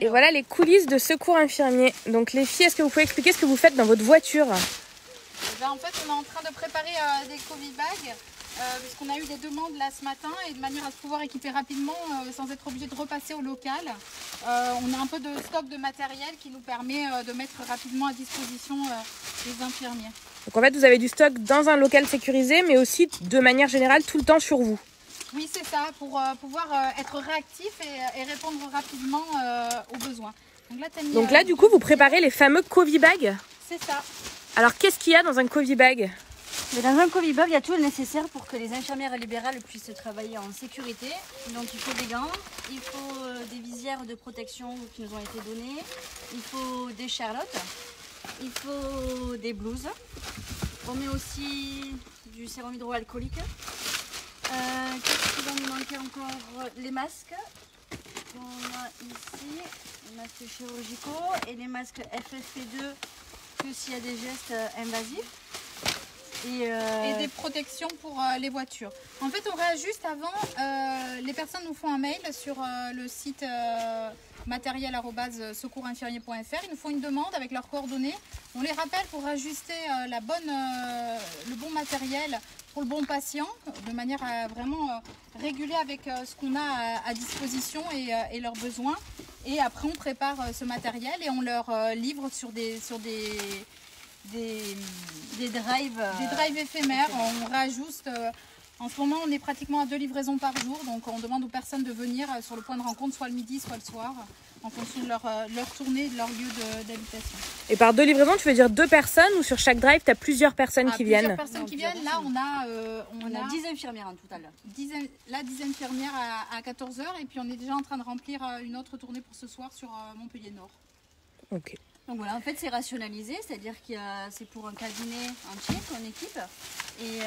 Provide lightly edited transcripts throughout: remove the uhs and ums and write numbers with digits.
Et voilà les coulisses de secours infirmier. Donc les filles, est-ce que vous pouvez expliquer ce que vous faites dans votre voiture? En fait, on est en train de préparer des Covid bags parce qu'on a eu des demandes là ce matin et de manière à se pouvoir équiper rapidement sans être obligé de repasser au local. On a un peu de stock de matériel qui nous permet de mettre rapidement à disposition des infirmiers. Donc en fait, vous avez du stock dans un local sécurisé, mais aussi de manière générale tout le temps sur vous. Oui, c'est ça, pour pouvoir être réactif et répondre rapidement aux besoins. Donc là, du coup, vous préparez les fameux Covid bags? C'est ça. Alors, qu'est-ce qu'il y a dans un Covid bag? Mais dans un Covid bag, il y a tout le nécessaire pour que les infirmières libérales puissent travailler en sécurité. Donc il faut des gants, il faut des visières de protection qui nous ont été données, il faut des charlottes, il faut des blouses. On met aussi du sérum hydroalcoolique. Qu'est-ce qui va nous manquer encore? Les masques qu'on a ici, les masques chirurgicaux et les masques FFP2 que s'il y a des gestes invasifs. Et des protections pour les voitures. En fait, on réajuste avant. Les personnes nous font un mail sur le site matériel@secourinfirmier.fr. Ils nous font une demande avec leurs coordonnées. On les rappelle pour ajuster le bon matériel pour le bon patient, de manière à vraiment réguler avec ce qu'on a à disposition et leurs besoins. Et après, on prépare ce matériel et on leur livre sur des drives éphémères. On réajuste. En ce moment, on est pratiquement à 2 livraisons par jour. Donc, on demande aux personnes de venir sur le point de rencontre, soit le midi, soit le soir, en fonction de leur tournée et de leur lieu d'habitation. Et par 2 livraisons, tu veux dire 2 personnes ou sur chaque drive, tu as plusieurs personnes qui viennent? Plusieurs personnes qui viennent. Là, on a 10 infirmières en total. 10 infirmières à 14 h. Et puis, on est déjà en train de remplir une autre tournée pour ce soir sur Montpellier Nord. Ok. Donc voilà, en fait c'est rationalisé, c'est-à-dire que c'est pour un cabinet entier qu'on équipe et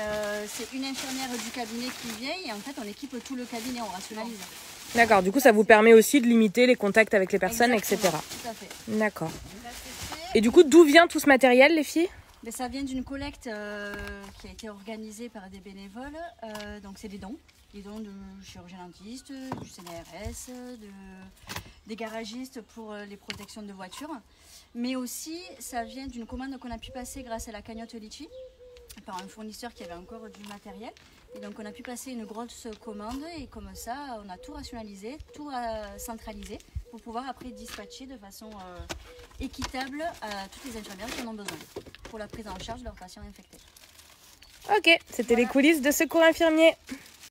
c'est une infirmière du cabinet qui vient et en fait on équipe tout le cabinet, on rationalise. D'accord, du coup ça vous permet aussi de limiter les contacts avec les personnes, Exactement, etc. Tout à fait. D'accord. Et du coup, d'où vient tout ce matériel, les filles? Mais ça vient d'une collecte qui a été organisée par des bénévoles, donc c'est des dons de chirurgiens dentistes, du CNRS, des garagistes pour les protections de voitures. Mais aussi, ça vient d'une commande qu'on a pu passer grâce à la cagnotte Litchi, par un fournisseur qui avait encore du matériel. Et donc on a pu passer une grosse commande et comme ça, on a tout rationalisé, tout centralisé pour pouvoir après dispatcher de façon équitable à toutes les infirmières qui en ont besoin pour la prise en charge de leurs patients infectés. Ok, c'était les coulisses de Secours Infirmier.